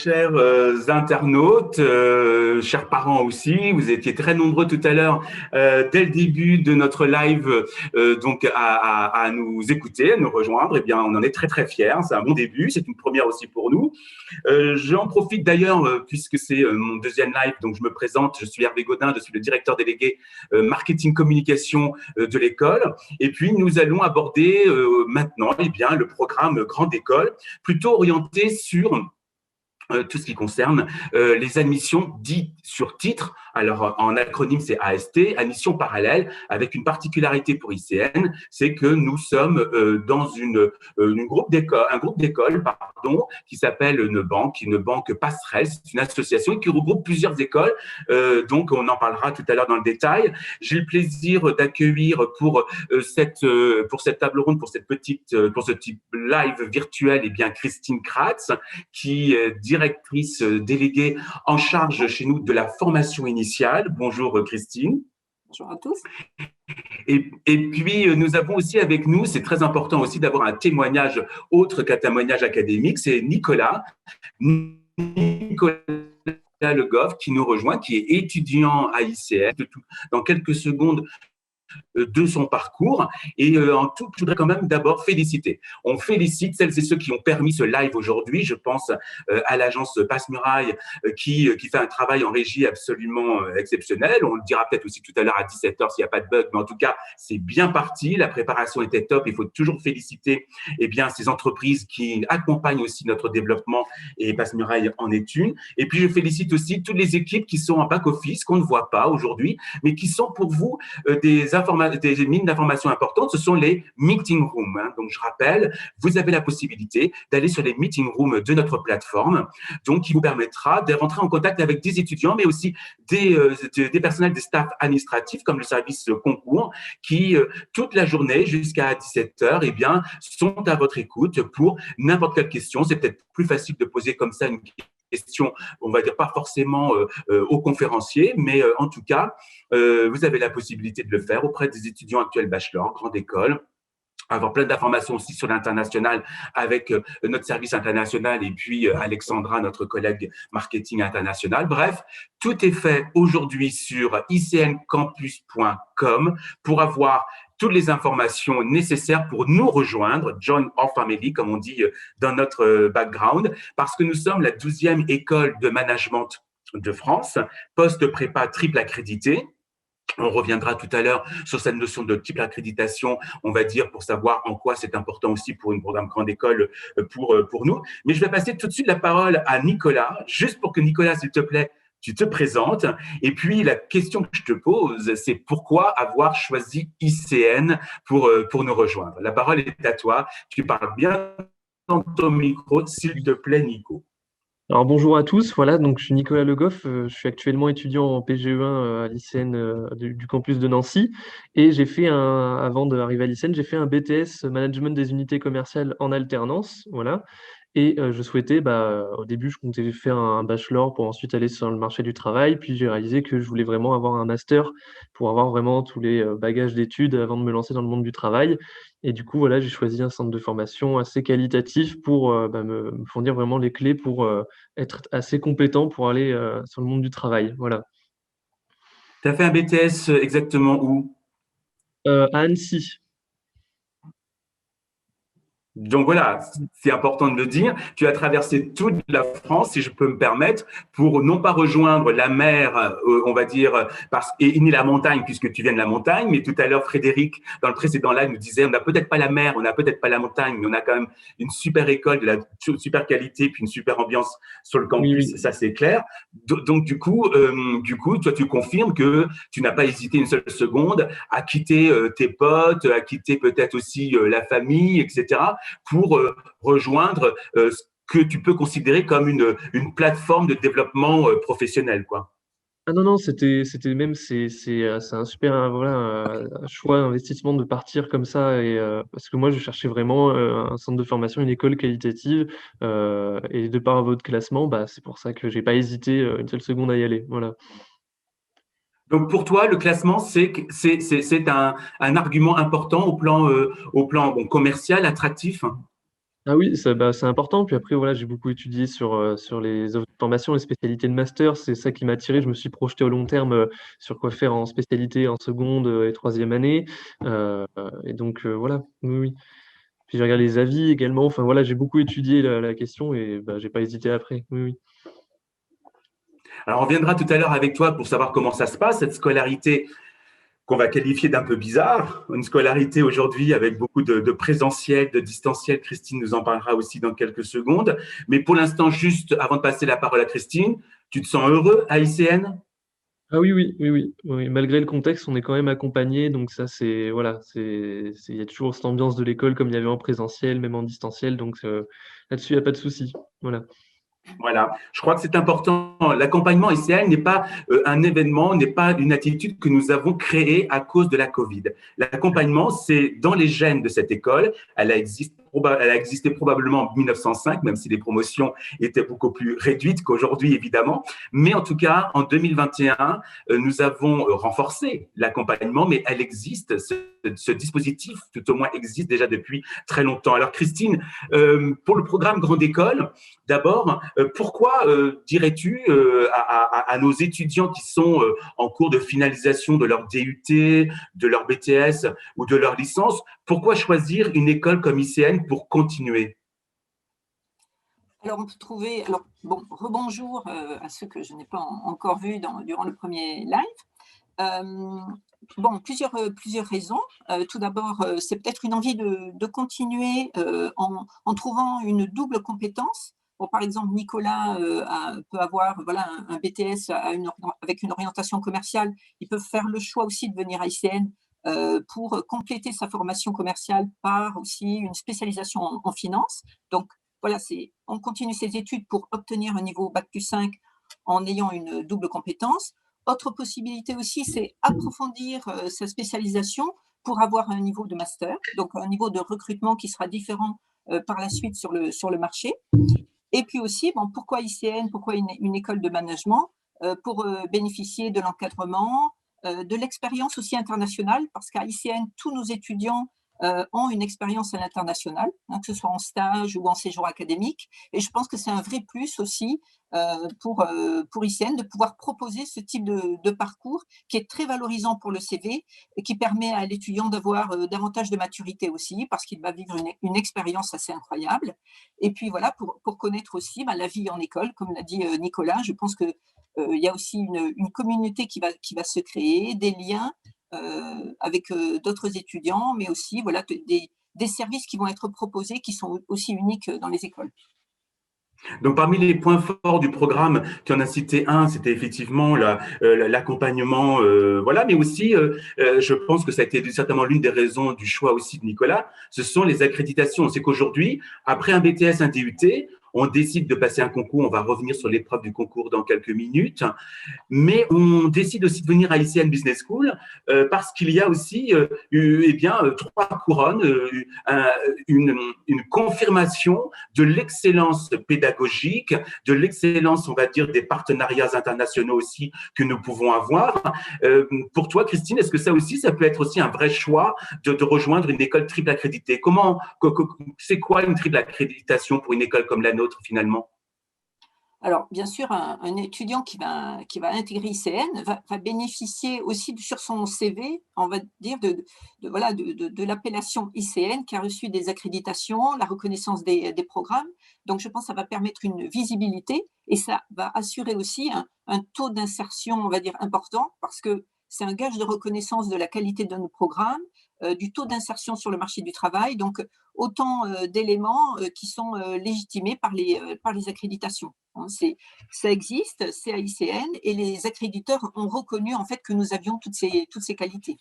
chers internautes, chers parents aussi. Vous étiez très nombreux tout à l'heure, dès le début de notre live, donc à nous écouter, à nous rejoindre. Eh bien, on en est très très fiers. C'est un bon début. C'est une première aussi pour nous. J'en profite d'ailleurs, puisque c'est mon deuxième live, donc je me présente. Je suis Hervé Godin, je suis le directeur délégué marketing communication de l'école. Et puis nous allons aborder maintenant, eh bien, le programme Grande École, plutôt orienté sur tout ce qui concerne les admissions dites sur titre. Alors, en acronyme, c'est AST, admission parallèle, avec une particularité pour ICN, c'est que nous sommes dans un groupe d'écoles, qui s'appelle une banque passerelle. C'est une association qui regroupe plusieurs écoles. Donc, on en parlera tout à l'heure dans le détail. J'ai le plaisir d'accueillir pour cette table ronde, pour ce type live virtuel, eh bien, Christine Kratz, qui est directrice déléguée en charge chez nous de la formation initiale. Bonjour Christine. Bonjour à tous. Et puis, nous avons aussi avec nous, c'est très important aussi d'avoir un témoignage autre qu'un témoignage académique, c'est Nicolas Le Goff qui nous rejoint, qui est étudiant à ICN. Dans quelques secondes, de son parcours. Et en tout, je voudrais quand même d'abord féliciter. On félicite celles et ceux qui ont permis ce live aujourd'hui. Je pense à l'agence Passe-Muraille qui fait un travail en régie absolument exceptionnel. On le dira peut-être aussi tout à l'heure à 17h s'il n'y a pas de bug, mais en tout cas, c'est bien parti. La préparation était top. Il faut toujours féliciter ces entreprises qui accompagnent aussi notre développement, et Passe-Muraille en est une. Et puis, je félicite aussi toutes les équipes qui sont en back-office, qu'on ne voit pas aujourd'hui, mais qui sont pour vous des mines d'informations importantes. Ce sont les meeting rooms. Donc, je rappelle, vous avez la possibilité d'aller sur les meeting rooms de notre plateforme, donc qui vous permettra de rentrer en contact avec des étudiants, mais aussi des personnels, des staffs administratifs, comme le service concours, qui, toute la journée jusqu'à 17h, sont à votre écoute pour n'importe quelle question. C'est peut-être plus facile de poser comme ça une question, on va dire pas forcément aux conférenciers, mais en tout cas, vous avez la possibilité de le faire auprès des étudiants actuels bachelor, grande école, avoir plein d'informations aussi sur l'international avec notre service international et puis Alexandra, notre collègue marketing international. Bref, tout est fait aujourd'hui sur icncampus.com pour avoir toutes les informations nécessaires pour nous rejoindre, join our family, comme on dit dans notre background, parce que nous sommes la 12e école de management de France, post-prépa triple accrédité. On reviendra tout à l'heure sur cette notion de triple accréditation, on va dire, pour savoir en quoi c'est important aussi pour une programme grande école pour nous. Mais je vais passer tout de suite la parole à Nicolas, juste pour que Nicolas, s'il te plaît, tu te présentes. Et puis, la question que je te pose, c'est pourquoi avoir choisi ICN pour nous rejoindre? La parole est à toi. Tu parles bien dans ton micro, s'il te plaît, Nico. Alors bonjour à tous, voilà, donc je suis Nicolas Le Goff, je suis actuellement étudiant en PGE1 à l'ICN du campus de Nancy, et avant d'arriver à l'ICN, j'ai fait un BTS Management des unités commerciales en alternance, voilà, et je souhaitais, au début je comptais faire un bachelor pour ensuite aller sur le marché du travail, puis j'ai réalisé que je voulais vraiment avoir un master pour avoir vraiment tous les bagages d'études avant de me lancer dans le monde du travail. Et du coup, voilà, j'ai choisi un centre de formation assez qualitatif pour me fournir vraiment les clés pour être assez compétent pour aller sur le monde du travail. Voilà. Tu as fait un BTS exactement où? À Annecy. Donc voilà, c'est important de le dire. Tu as traversé toute la France, si je peux me permettre, pour non pas rejoindre la mer, on va dire, et ni la montagne, puisque tu viens de la montagne. Mais tout à l'heure, Frédéric, dans le précédent live, nous disait, on n'a peut-être pas la mer, on n'a peut-être pas la montagne, mais on a quand même une super école, de la super qualité, puis une super ambiance sur le campus. Oui. Ça, c'est clair. Donc du coup, toi, tu confirmes que tu n'as pas hésité une seule seconde à quitter tes potes, à quitter peut-être aussi la famille, etc., pour rejoindre ce que tu peux considérer comme une plateforme de développement professionnel, quoi. Ah non, c'était même, c'est un super un choix, investissement de partir comme ça, et parce que moi, je cherchais vraiment un centre de formation, une école qualitative, et de par votre classement, c'est pour ça que j'ai pas hésité une seule seconde à y aller. Voilà. Donc pour toi, le classement, c'est un argument important au plan commercial, attractif. Ah oui, ça, bah, c'est important. Puis après, voilà, j'ai beaucoup étudié sur les offres de formation, les spécialités de master. C'est ça qui m'a attiré. Je me suis projeté au long terme sur quoi faire en spécialité en seconde et troisième année. Et donc, voilà, oui, oui. Puis j'ai regardé les avis également. Enfin, voilà, j'ai beaucoup étudié la question et bah, j'ai pas hésité après. Oui, oui. Alors, on reviendra tout à l'heure avec toi pour savoir comment ça se passe, cette scolarité qu'on va qualifier d'un peu bizarre. Une scolarité aujourd'hui avec beaucoup de présentiel, de distanciel. Christine nous en parlera aussi dans quelques secondes. Mais pour l'instant, juste avant de passer la parole à Christine, tu te sens heureux à ICN? Ah oui, oui, oui, oui, oui. Malgré le contexte, on est quand même accompagné. Donc ça, voilà, il y a toujours cette ambiance de l'école comme il y avait en présentiel, même en distanciel. Donc là-dessus, il n'y a pas de souci. Voilà. Voilà, je crois que c'est important. L'accompagnement ICL n'est pas un événement, n'est pas une attitude que nous avons créée à cause de la Covid. L'accompagnement, c'est dans les gènes de cette école. Elle a existé probablement en 1905, même si les promotions étaient beaucoup plus réduites qu'aujourd'hui, évidemment. Mais en tout cas, en 2021, nous avons renforcé l'accompagnement, mais elle existe. Ce dispositif, tout au moins, existe déjà depuis très longtemps. Alors, Christine, pour le programme Grande École, d'abord, pourquoi dirais-tu à nos étudiants qui sont en cours de finalisation de leur DUT, de leur BTS ou de leur licence, pourquoi choisir une école comme ICN pour continuer? Alors, on peut trouver, alors bon, rebonjour à ceux que je n'ai pas encore vus durant le premier live. Euh, bon, plusieurs raisons. Tout d'abord, c'est peut-être une envie de continuer en trouvant une double compétence. Bon, par exemple, Nicolas peut avoir voilà, un BTS avec une orientation commerciale. Il peut faire le choix aussi de venir à ICN pour compléter sa formation commerciale par aussi une spécialisation en finance. Donc, voilà, on continue ses études pour obtenir un niveau Bac+5 en ayant une double compétence. Autre possibilité aussi, c'est approfondir sa spécialisation pour avoir un niveau de master, donc un niveau de recrutement qui sera différent par la suite sur le marché. Et puis aussi, bon, pourquoi ICN, pourquoi une école de management pour bénéficier de l'encadrement, de l'expérience aussi internationale, parce qu'à ICN, tous nos étudiants ont une expérience à l'international, hein, que ce soit en stage ou en séjour académique. Et je pense que c'est un vrai plus aussi pour ICN de pouvoir proposer ce type de parcours qui est très valorisant pour le CV et qui permet à l'étudiant d'avoir davantage de maturité aussi, parce qu'il va vivre une expérience assez incroyable. Et puis voilà, pour connaître aussi la vie en école, comme l'a dit Nicolas, je pense que il y a aussi une communauté qui va se créer, des liens avec d'autres étudiants, mais aussi voilà, des services qui vont être proposés qui sont aussi uniques dans les écoles. Donc, parmi les points forts du programme, tu en as cité un, c'était effectivement l'accompagnement, voilà, mais aussi, je pense que ça a été certainement l'une des raisons du choix aussi de Nicolas, ce sont les accréditations. C'est qu'aujourd'hui, après un BTS, un DUT, on décide de passer un concours, on va revenir sur l'épreuve du concours dans quelques minutes, mais on décide aussi de venir à ICN Business School parce qu'il y a aussi eh bien, trois couronnes, une confirmation de l'excellence pédagogique, de l'excellence, on va dire, des partenariats internationaux aussi que nous pouvons avoir. Pour toi, Christine, est-ce que ça aussi, ça peut être aussi un vrai choix de rejoindre une école triple accréditée? C'est quoi une triple accréditation pour une école comme la nôtre finalement? Alors, bien sûr, un étudiant qui va intégrer ICN va bénéficier aussi sur son CV, on va dire, voilà, de l'appellation ICN qui a reçu des accréditations, la reconnaissance des programmes. Donc, je pense que ça va permettre une visibilité et ça va assurer aussi un taux d'insertion, on va dire, important parce que c'est un gage de reconnaissance de la qualité de nos programmes, du taux d'insertion sur le marché du travail. Donc, autant d'éléments qui sont légitimés par les accréditations. Hein, ça existe, c'est à ICN et les accréditeurs ont reconnu en fait que nous avions toutes ces qualités.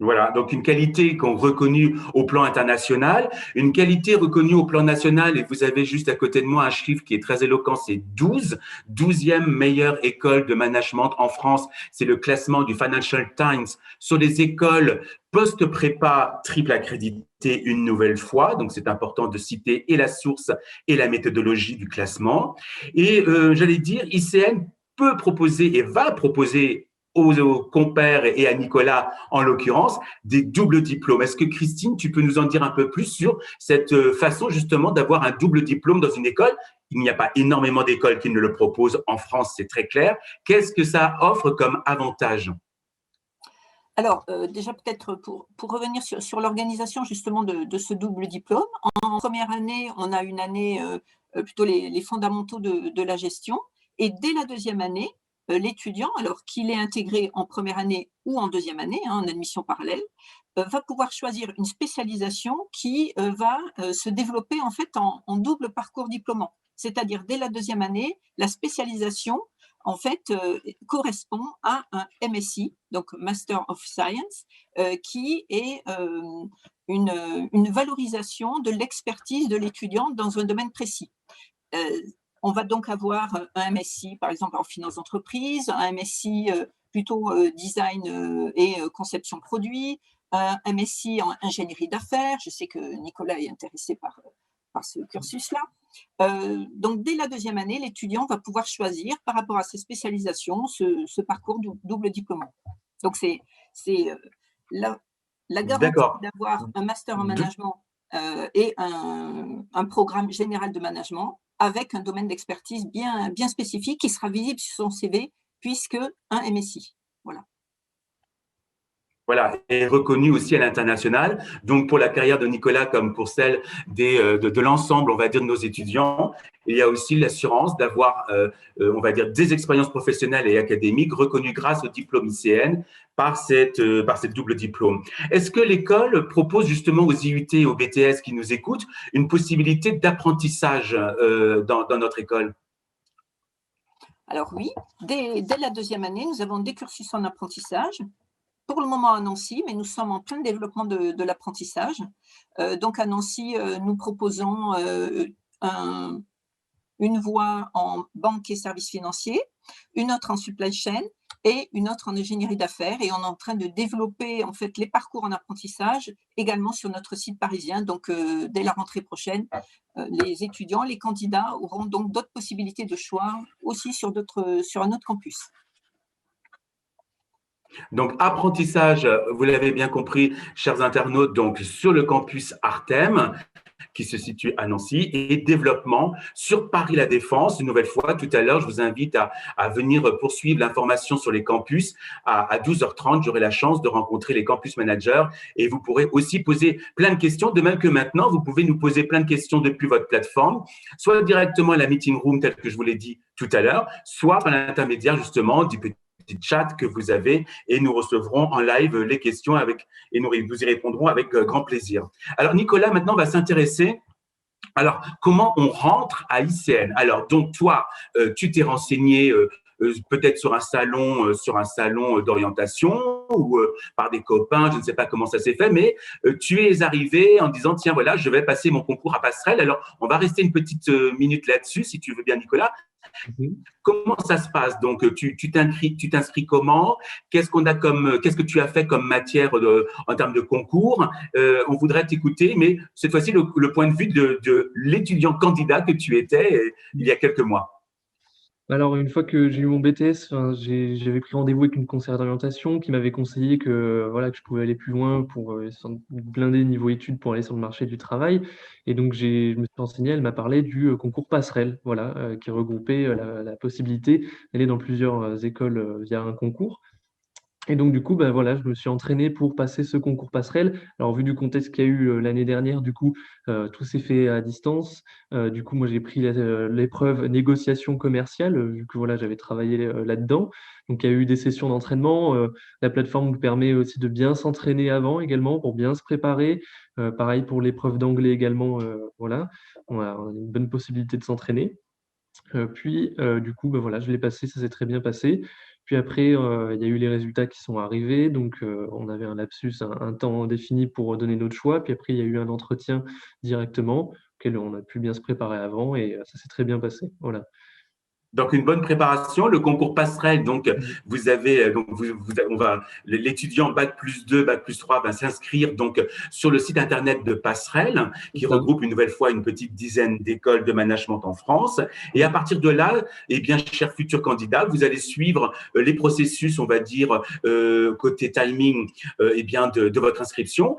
Voilà, donc une qualité qu'on reconnue au plan international, une qualité reconnue au plan national, et vous avez juste à côté de moi un chiffre qui est très éloquent, c'est 12e meilleure école de management en France. C'est le classement du Financial Times sur les écoles post-prépa triple accréditées une nouvelle fois. Donc, c'est important de citer et la source et la méthodologie du classement. Et j'allais dire, ICN peut proposer et va proposer aux compères et à Nicolas en l'occurrence, des doubles diplômes. Est-ce que Christine, tu peux nous en dire un peu plus sur cette façon justement d'avoir un double diplôme dans une école? Il n'y a pas énormément d'écoles qui ne le proposent. En France, c'est très clair. Qu'est-ce que ça offre comme avantage? Alors, déjà peut-être pour revenir sur l'organisation justement de ce double diplôme. En première année, on a une année plutôt les fondamentaux de la gestion. Et dès la deuxième année, l'étudiant, alors qu'il est intégré en première année ou en deuxième année, en admission parallèle, va pouvoir choisir une spécialisation qui va se développer en fait en double parcours diplômant. C'est-à-dire dès la deuxième année, la spécialisation en fait, correspond à un MSc, donc Master of Science, qui est une valorisation de l'expertise de l'étudiant dans un domaine précis. On va donc avoir un MSc, par exemple, en finance d'entreprise, un MSc plutôt design et conception produit, un MSc en ingénierie d'affaires. Je sais que Nicolas est intéressé par ce cursus-là. Donc, dès la deuxième année, l'étudiant va pouvoir choisir, par rapport à ses spécialisations, ce parcours double diplôme. Donc, c'est la garantie d'avoir un master en management et un programme général de management avec un domaine d'expertise bien spécifique qui sera visible sur son CV, puisque un MSI. Voilà. Voilà, et reconnu aussi à l'international. Donc, pour la carrière de Nicolas comme pour celle de l'ensemble, on va dire, de nos étudiants, il y a aussi l'assurance d'avoir, on va dire, des expériences professionnelles et académiques reconnues grâce au diplôme ICN par cette double diplôme. Est-ce que l'école propose justement aux IUT et aux BTS qui nous écoutent une possibilité d'apprentissage dans notre école? Alors oui, dès la deuxième année, nous avons des cursus en apprentissage. Pour le moment à Nancy, mais nous sommes en plein développement de l'apprentissage. Donc à Nancy, nous proposons une voie en banque et services financiers, une autre en supply chain et une autre en ingénierie d'affaires. Et on est en train de développer en fait les parcours en apprentissage également sur notre site parisien. Donc dès la rentrée prochaine, les étudiants, les candidats auront donc d'autres possibilités de choix aussi sur un autre campus. Donc, apprentissage, vous l'avez bien compris, chers internautes, donc sur le campus Artem, qui se situe à Nancy, et développement sur Paris La Défense. Une nouvelle fois, tout à l'heure, je vous invite à venir poursuivre l'information sur les campus. À 12h30, j'aurai la chance de rencontrer les campus managers et vous pourrez aussi poser plein de questions. De même que maintenant, vous pouvez nous poser plein de questions depuis votre plateforme, soit directement à la meeting room, tel que je vous l'ai dit tout à l'heure, soit par l'intermédiaire justement du petit chat que vous avez, et nous recevrons en live les questions et nous y répondrons avec grand plaisir. Alors Nicolas, maintenant, va s'intéresser. Alors, comment on rentre à ICN? Alors, donc toi, tu t'es renseigné peut-être sur un salon d'orientation ou par des copains, je ne sais pas comment ça s'est fait, mais tu es arrivé en disant, tiens, voilà, je vais passer mon concours à Passerelle. Alors, on va rester une petite minute là-dessus, si tu veux bien, Nicolas. Comment ça se passe? Donc, tu t'inscris comment? Qu'est-ce que tu as fait comme matière en termes de concours? On voudrait t'écouter, mais cette fois-ci, le point de vue de l'étudiant candidat que tu étais il y a quelques mois. Alors, une fois que j'ai eu mon BTS, j'avais pris rendez-vous avec une conseillère d'orientation qui m'avait conseillé que, voilà, que je pouvais aller plus loin pour blinder niveau études pour aller sur le marché du travail. Et donc, je me suis renseigné, elle m'a parlé du concours Passerelle, voilà, qui regroupait la possibilité d'aller dans plusieurs écoles via un concours. Et donc, du coup, bah, voilà, je me suis entraîné pour passer ce concours passerelle. Alors, vu du contexte qu'il y a eu l'année dernière, du coup, tout s'est fait à distance. Du coup, moi, j'ai pris l'épreuve négociation commerciale, vu que voilà, j'avais travaillé là-dedans. Donc, il y a eu des sessions d'entraînement. La plateforme nous permet aussi de bien s'entraîner avant également, pour bien se préparer. Pareil pour l'épreuve d'anglais également. Voilà, on a une bonne possibilité de s'entraîner. Puis, du coup, bah, voilà, je l'ai passé, ça s'est très bien passé. Puis après, il y a eu les résultats qui sont arrivés, donc on avait un lapsus, un temps défini pour donner notre choix. Puis après, il y a eu un entretien directement, auquel on a pu bien se préparer avant et ça s'est très bien passé. Voilà. Donc, une bonne préparation, le concours passerelle. Donc, Mm. vous avez, donc on va, l'étudiant bac+2, bac+3 va s'inscrire donc sur le site internet de Passerelle, C'est qui ça. regroupe une nouvelle fois une petite dizaine d'écoles de management en France. Et à partir de là, eh bien, chers futurs candidats, vous allez suivre les processus, on va dire, côté timing, eh bien, de votre inscription.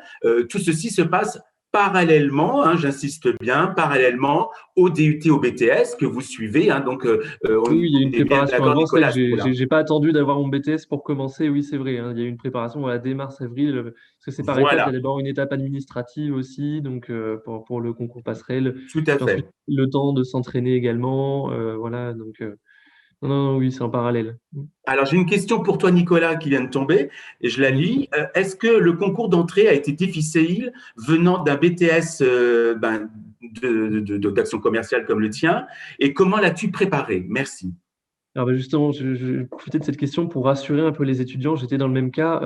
Tout ceci se passe parallèlement, hein, j'insiste bien, parallèlement au DUT, au BTS que vous suivez. Hein, donc, Oui, on oui, il y a une est bien préparation d'accord, avant. C'est vrai que Nicolas, à ce niveau-là. j'ai pas attendu d'avoir mon BTS pour commencer. Oui, c'est vrai, hein. Il y a eu une préparation voilà, dès mars-avril, parce que c'est par étapes. Il y a Voilà, d'abord une étape administrative aussi, donc pour le concours passerelle. tout à Puis ensuite, fait. le temps de s'entraîner également. Voilà, donc non, non, non, oui, c'est en parallèle. Alors, j'ai une question pour toi, Nicolas, qui vient de tomber, et je la Oui. lis. Est-ce que le concours d'entrée a été difficile venant d'un BTS d'action commerciale comme le tien, et comment l'as-tu préparé? Merci. Alors ben justement, je vais profiter de cette question pour rassurer un peu les étudiants. J'étais dans le même cas.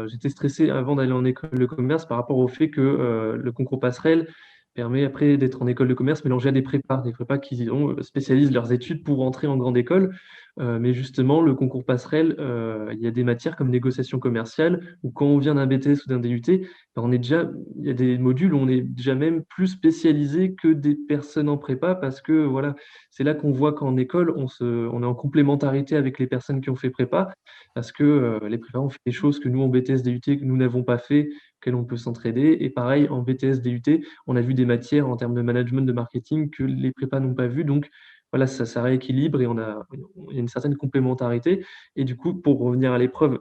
J'étais stressé avant d'aller en école de commerce par rapport au fait que le concours passerelle permet après d'être en école de commerce mélangé à des prépas qui spécialisent leurs études pour entrer en grande école. Mais justement, le concours passerelle, il y a des matières comme négociation commerciale, où quand on vient d'un BTS ou d'un DUT, ben, il y a des modules où on est déjà même plus spécialisé que des personnes en prépa parce que voilà, c'est là qu'on voit qu'en école, on est en complémentarité avec les personnes qui ont fait prépa, parce que les prépas ont fait des choses que nous, en BTS DUT, que nous n'avons pas fait, auxquelles on peut s'entraider. Et pareil, en BTS DUT, on a vu des matières en termes de management, de marketing que les prépas n'ont pas vu. Donc voilà, ça rééquilibre et il y a une certaine complémentarité. Et du coup, pour revenir à l'épreuve,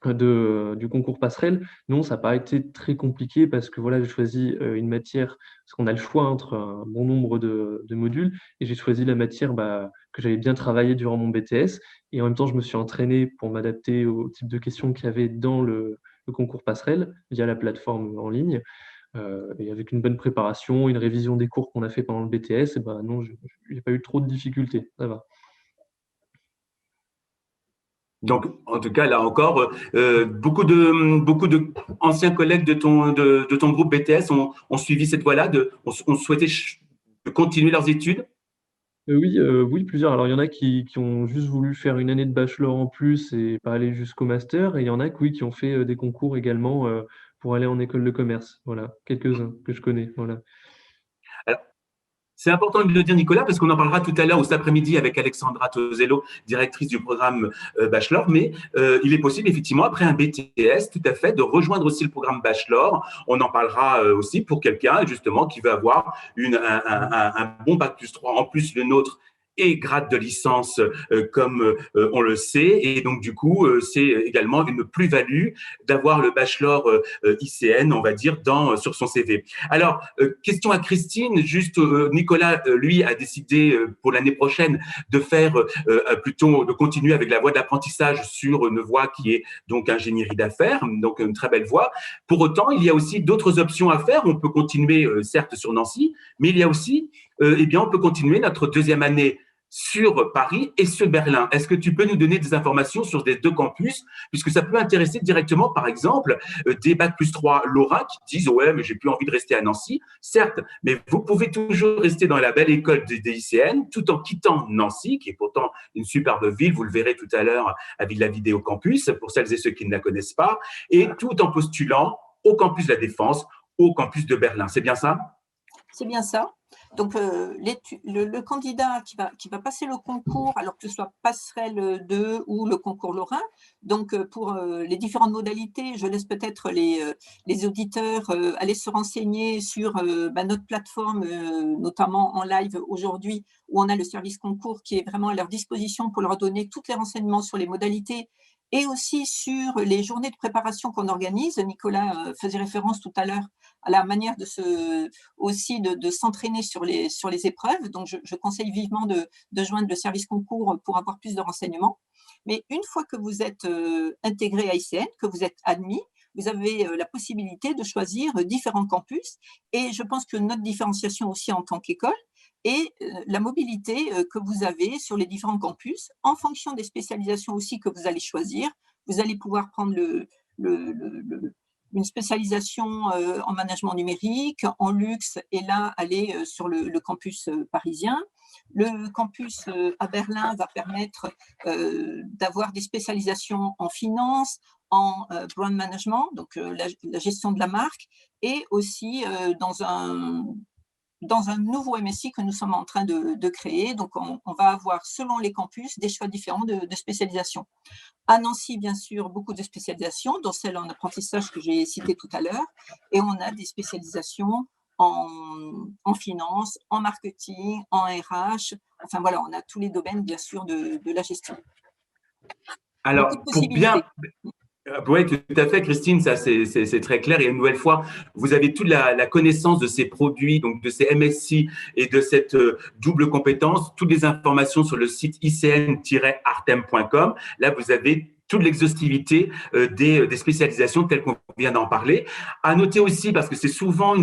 du concours passerelle. Non, ça n'a pas été très compliqué parce que voilà, j'ai choisi une matière, parce qu'on a le choix entre un bon nombre de modules, et j'ai choisi la matière que j'avais bien travaillé durant mon BTS. Et en même temps, je me suis entraîné pour m'adapter au type de questions qu'il y avait dans le concours passerelle via la plateforme en ligne. Et avec une bonne préparation, une révision des cours qu'on a fait pendant le BTS, et ben non, je n'ai pas eu trop de difficultés. Ça va. Donc, en tout cas, là encore, beaucoup de anciens collègues de ton groupe BTS ont suivi cette voie-là, ont souhaité continuer leurs études. Oui, oui, plusieurs. Alors, il y en a qui ont juste voulu faire une année de bachelor en plus et pas aller jusqu'au master. Et il y en a oui, qui ont fait des concours également pour aller en école de commerce. Voilà, quelques-uns que je connais. Voilà. Alors, c'est important de le dire, Nicolas, parce qu'on en parlera tout à l'heure ou cet après-midi avec Alexandra Tosello, directrice du programme Bachelor. Mais il est possible, effectivement, après un BTS, tout à fait, de rejoindre aussi le programme Bachelor. On en parlera aussi pour quelqu'un, justement, qui veut avoir un bon bac+3, en plus le nôtre, et grade de licence comme on le sait. Et donc, du coup, c'est également une plus-value d'avoir le bachelor ICN, on va dire, sur son CV. Alors, question à Christine, juste Nicolas, lui, a décidé pour l'année prochaine de faire plutôt, de continuer avec la voie de l'apprentissage sur une voie qui est donc ingénierie d'affaires, donc une très belle voie. Pour autant, il y a aussi d'autres options à faire. On peut continuer, certes, sur Nancy, mais il y a aussi, eh bien, on peut continuer notre deuxième année sur Paris et sur Berlin. Est-ce que tu peux nous donner des informations sur les deux campus, puisque ça peut intéresser directement, par exemple, des bac+3 Laura qui disent ouais, mais j'ai plus envie de rester à Nancy. Certes, mais vous pouvez toujours rester dans la belle école des ICN tout en quittant Nancy, qui est pourtant une superbe ville, vous le verrez tout à l'heure avec la vidéo campus, pour celles et ceux qui ne la connaissent pas, et tout en postulant au campus de la Défense, au campus de Berlin. C'est bien ça? C'est bien ça. Donc, le candidat qui va passer le concours, alors que ce soit passerelle 2 ou le concours lorrain, donc pour les différentes modalités, je laisse peut-être les auditeurs aller se renseigner sur notre plateforme, notamment en live aujourd'hui, où on a le service concours qui est vraiment à leur disposition pour leur donner tous les renseignements sur les modalités et aussi sur les journées de préparation qu'on organise. Nicolas faisait référence tout à l'heure à la manière aussi de s'entraîner sur les épreuves. Donc, je conseille vivement de joindre le service concours pour avoir plus de renseignements. Mais une fois que vous êtes intégré à ICN, que vous êtes admis, vous avez la possibilité de choisir différents campus. Et je pense que notre différenciation aussi en tant qu'école est la mobilité que vous avez sur les différents campus en fonction des spécialisations aussi que vous allez choisir. Vous allez pouvoir prendre une spécialisation en management numérique, en luxe, et là, aller sur le campus parisien. Le campus à Berlin va permettre d'avoir des spécialisations en finance, en brand management, donc la gestion de la marque, et aussi dans un nouveau MSI que nous sommes en train de créer. Donc, on va avoir, selon les campus, des choix différents de spécialisation. À Nancy, bien sûr, beaucoup de spécialisations, dont celle en apprentissage que j'ai citée tout à l'heure. Et on a des spécialisations en finance, en marketing, en RH. Enfin, voilà, on a tous les domaines, bien sûr, de la gestion. Alors, pour bien… Oui, tout à fait, Christine, ça c'est très clair. Et une nouvelle fois, vous avez toute la connaissance de ces produits, donc de ces MSI et de cette double compétence, toutes les informations sur le site icn-artem.com. Là, vous avez toute l'exhaustivité des spécialisations telles qu'on vient d'en parler. À noter aussi, parce que c'est souvent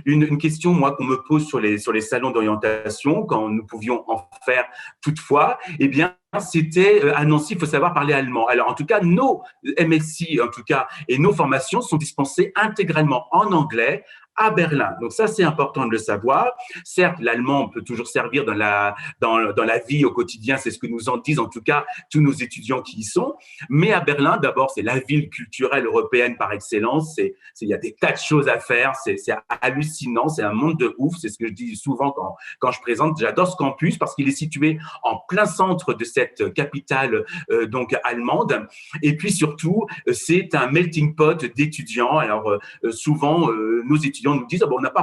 une question, moi, qu'on me pose sur les salons d'orientation, quand nous pouvions en faire toutefois, eh bien, c'était à Nancy, il faut savoir parler allemand. Alors, en tout cas, nos MSI, en tout cas, et nos formations sont dispensées intégralement en anglais à Berlin. Donc ça, c'est important de le savoir. Certes, l'allemand peut toujours servir dans la vie au quotidien, c'est ce que nous en disent en tout cas tous nos étudiants qui y sont. Mais à Berlin, d'abord, c'est la ville culturelle européenne par excellence. Il y a des tas de choses à faire. C'est hallucinant. C'est un monde de ouf. C'est ce que je dis souvent quand je présente. J'adore ce campus parce qu'il est situé en plein centre de cette capitale donc allemande. Et puis surtout, c'est un melting pot d'étudiants. Alors souvent, nos étudiants nous disent on n'a pas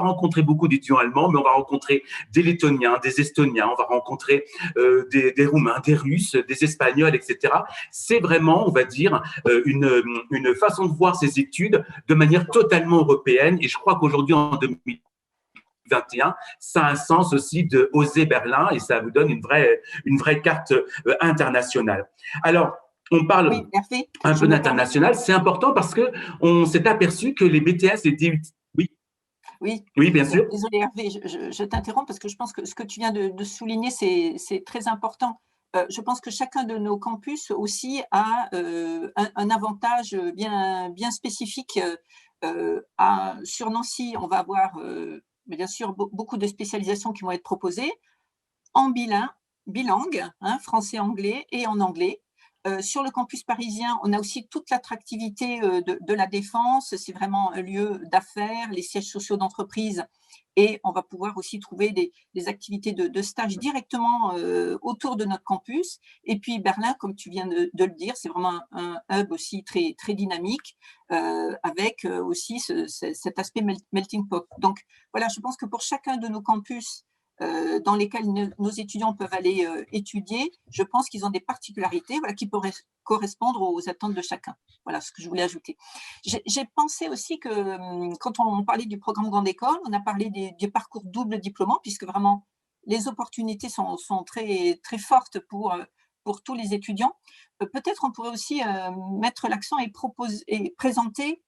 rencontré beaucoup d'étudiants allemands, mais on va rencontrer des Lettoniens, des Estoniens, on va rencontrer des Roumains, des Russes, des Espagnols, etc. C'est vraiment, on va dire, une façon de voir ces études de manière totalement européenne. Et je crois qu'aujourd'hui, en 2021, ça a un sens aussi de oser Berlin et ça vous donne une vraie carte internationale. Alors, on parle un peu d'international. C'est important parce qu'on s'est aperçu que les BTS et DUT… Oui, bien sûr. Désolée Hervé, je t'interromps parce que je pense que ce que tu viens de souligner, c'est très important. Je pense que chacun de nos campus aussi a un avantage bien spécifique. Sur Nancy, on va avoir bien sûr beaucoup de spécialisations qui vont être proposées en bilingue, français-anglais et en anglais. Sur le campus parisien, on a aussi toute l'attractivité de la Défense. C'est vraiment un lieu d'affaires, les sièges sociaux d'entreprise. Et on va pouvoir aussi trouver des activités de stage directement autour de notre campus. Et puis Berlin, comme tu viens de le dire, c'est vraiment un hub aussi très, très dynamique avec aussi cet aspect melting pot. Donc voilà, je pense que pour chacun de nos campus, dans lesquels nos étudiants peuvent aller étudier, je pense qu'ils ont des particularités qui pourraient correspondre aux attentes de chacun. Voilà ce que je voulais ajouter. J'ai pensé aussi que quand on parlait du programme Grande École, on a parlé du parcours double diplômant, puisque vraiment les opportunités sont très, très fortes pour tous les étudiants. Peut-être on pourrait aussi mettre l'accent et présenter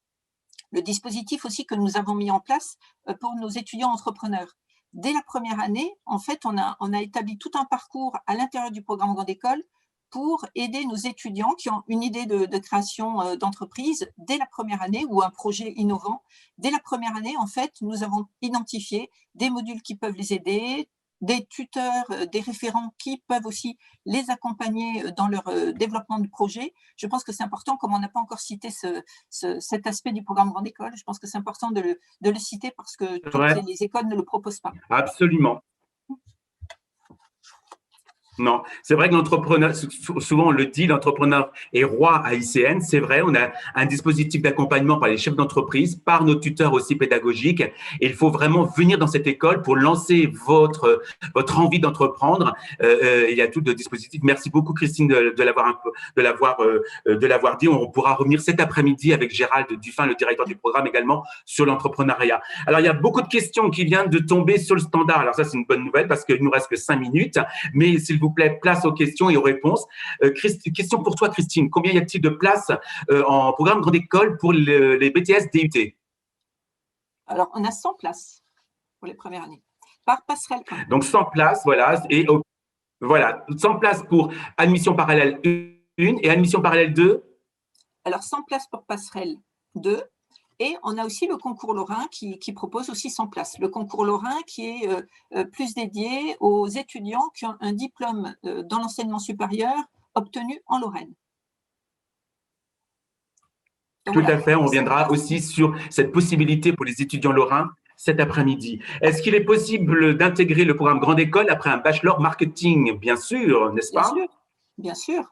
le dispositif aussi que nous avons mis en place pour nos étudiants entrepreneurs. Dès la première année, en fait, on a établi tout un parcours à l'intérieur du programme Grande École pour aider nos étudiants qui ont une idée de création d'entreprise dès la première année ou un projet innovant. Dès la première année, en fait, nous avons identifié des modules qui peuvent les aider, des tuteurs, des référents qui peuvent aussi les accompagner dans leur développement de projet. Je pense que c'est important, comme on n'a pas encore cité cet aspect du programme Grande École, je pense que c'est important de le citer parce que toutes les écoles ne le proposent pas. Absolument. Non, c'est vrai que l'entrepreneur, souvent on le dit, l'entrepreneur est roi à ICN. C'est vrai, on a un dispositif d'accompagnement par les chefs d'entreprise, par nos tuteurs aussi pédagogiques. Et il faut vraiment venir dans cette école pour lancer votre envie d'entreprendre. Il y a tout de dispositif. Merci beaucoup Christine de l'avoir dit. On pourra revenir cet après-midi avec Gérald Dufin, le directeur du programme également, sur l'entrepreneuriat. Alors il y a beaucoup de questions qui viennent de tomber sur le standard. Alors ça c'est une bonne nouvelle parce qu'il nous reste que 5 minutes. Mais s'il vous plaît, place aux questions et aux réponses. Question pour toi, Christine. Combien y a-t-il de places en programme Grande École pour les BTS DUT? Alors, on a 100 places pour les premières années, par passerelle 1. Donc, 100 places, voilà. Et voilà, 100 places pour admission parallèle 1 et admission parallèle 2. Alors, 100 places pour passerelle 2 Et on a aussi le concours Lorrain qui propose aussi 100 places. Le concours Lorrain qui est plus dédié aux étudiants qui ont un diplôme dans l'enseignement supérieur obtenu en Lorraine. Donc, tout à fait, on reviendra aussi sur cette possibilité pour les étudiants lorrains cet après-midi. Est-ce qu'il est possible d'intégrer le programme Grande École après un bachelor marketing? Bien sûr, n'est-ce pas? Bien sûr.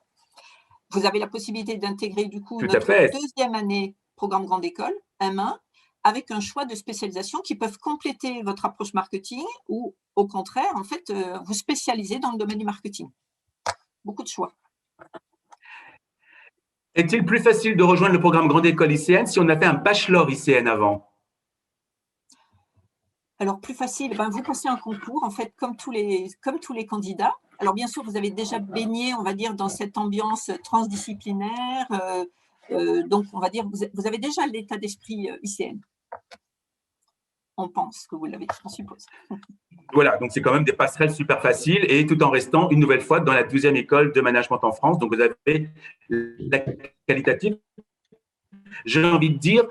Vous avez la possibilité d'intégrer du coup notre deuxième année programme Grande École, M1, avec un choix de spécialisation qui peuvent compléter votre approche marketing ou au contraire, en fait, vous spécialiser dans le domaine du marketing. Beaucoup de choix. Est-il plus facile de rejoindre le programme Grande École ICN si on a fait un bachelor ICN avant? Alors, plus facile, vous passez un concours, en fait, comme tous les candidats. Alors, bien sûr, vous avez déjà baigné, on va dire, dans cette ambiance transdisciplinaire. Donc, on va dire, vous avez déjà l'état d'esprit ICN. On pense que vous l'avez, on suppose. Voilà, donc c'est quand même des passerelles super faciles et tout en restant une nouvelle fois dans la 12e école de management en France. Donc, vous avez la qualitative. J'ai envie de dire,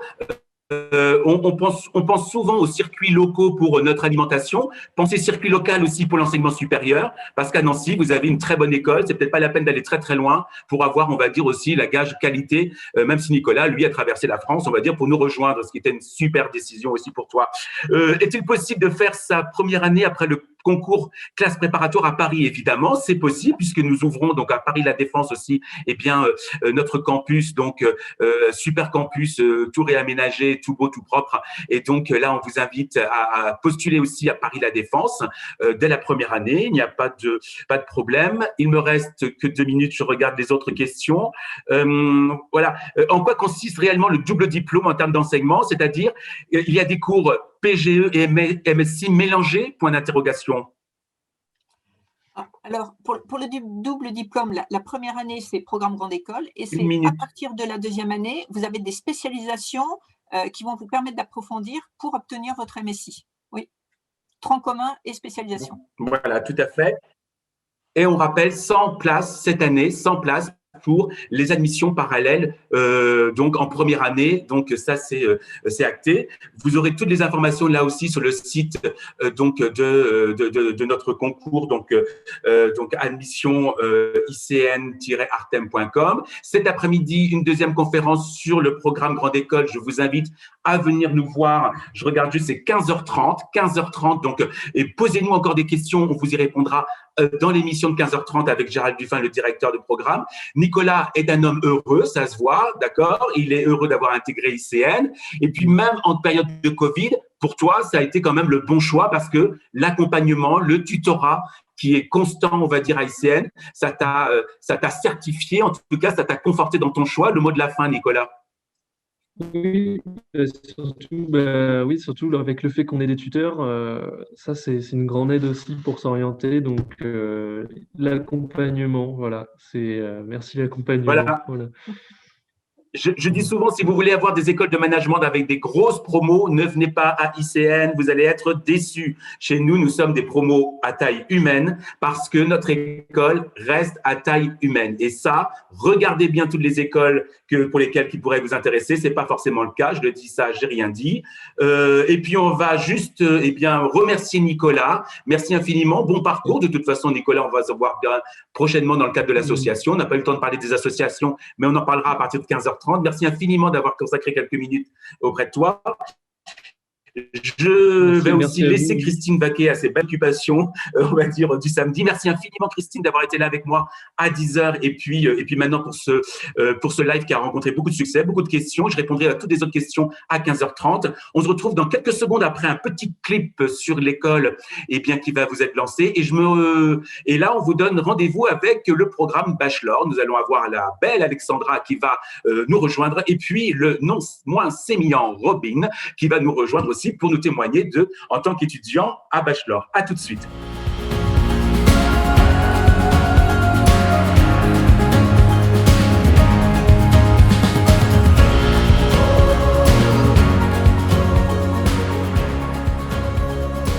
on pense souvent aux circuits locaux pour notre alimentation. Pensez circuit local aussi pour l'enseignement supérieur, parce qu'à Nancy, vous avez une très bonne école. C'est peut-être pas la peine d'aller très très loin pour avoir, on va dire aussi, la gage qualité. Même si Nicolas, lui, a traversé la France, on va dire, pour nous rejoindre, ce qui était une super décision aussi pour toi. Est-il possible de faire sa première année après le concours classe préparatoire à Paris? Évidemment, c'est possible puisque nous ouvrons donc à Paris La Défense aussi, notre campus, donc super campus, tout réaménagé, tout beau, tout propre. Et donc là, on vous invite à postuler aussi à Paris La Défense dès la première année. Il n'y a pas de problème. Il me reste que 2 minutes. Je regarde les autres questions. Voilà. En quoi consiste réellement le double diplôme en termes d'enseignement? C'est-à-dire, il y a des cours PGE et MSI mélangés? Point d'interrogation. Alors, pour le double diplôme, la première année, c'est programme Grande École. Et c'est à partir de la deuxième année, vous avez des spécialisations qui vont vous permettre d'approfondir pour obtenir votre MSI. Oui, tronc commun et spécialisation. Voilà, tout à fait. Et on rappelle 100 places cette année, 100 places pour les admissions parallèles donc en première année. Donc ça, c'est acté. Vous aurez toutes les informations là aussi sur le site donc de notre concours, donc admission icn-artem.com. Cet après-midi, une deuxième conférence sur le programme Grande École. Je vous invite à venir nous voir. Je regarde juste, c'est 15h30. Donc, et posez-nous encore des questions, on vous y répondra dans l'émission de 15h30 avec Gérald Dufin, le directeur de programme. Nicolas est un homme heureux, ça se voit, d'accord? Il est heureux d'avoir intégré ICN. Et puis, même en période de Covid, pour toi, ça a été quand même le bon choix parce que l'accompagnement, le tutorat qui est constant, on va dire, à ICN, ça t'a certifié, en tout cas, ça t'a conforté dans ton choix. Le mot de la fin, Nicolas. Oui, surtout avec le fait qu'on ait des tuteurs, ça c'est une grande aide aussi pour s'orienter. Donc l'accompagnement, voilà, merci l'accompagnement. Voilà. Je dis souvent, si vous voulez avoir des écoles de management avec des grosses promos, ne venez pas à ICN, vous allez être déçus. Chez nous, nous sommes des promos à taille humaine parce que notre école reste à taille humaine. Et ça, regardez bien toutes les écoles pour lesquelles qui pourraient vous intéresser. C'est pas forcément le cas. Je le dis ça, j'ai rien dit. Et puis, on va juste, remercier Nicolas. Merci infiniment. Bon parcours. De toute façon, Nicolas, on va se voir bien prochainement dans le cadre de l'association. On n'a pas eu le temps de parler des associations, mais on en parlera à partir de 15h30. Merci infiniment d'avoir consacré quelques minutes auprès de toi. Je vais aussi laisser Christine vaquer à ses belles occupations, on va dire, du samedi. Merci infiniment, Christine, d'avoir été là avec moi à 10h et puis maintenant pour ce live qui a rencontré beaucoup de succès, beaucoup de questions. Je répondrai à toutes les autres questions à 15h30. On se retrouve dans quelques secondes après un petit clip sur l'école qui va vous être lancé. Et là, on vous donne rendez-vous avec le programme Bachelor. Nous allons avoir la belle Alexandra qui va nous rejoindre et puis le non moins sémillant Robin qui va nous rejoindre aussi pour nous témoigner en tant qu'étudiant à Bachelor. À tout de suite.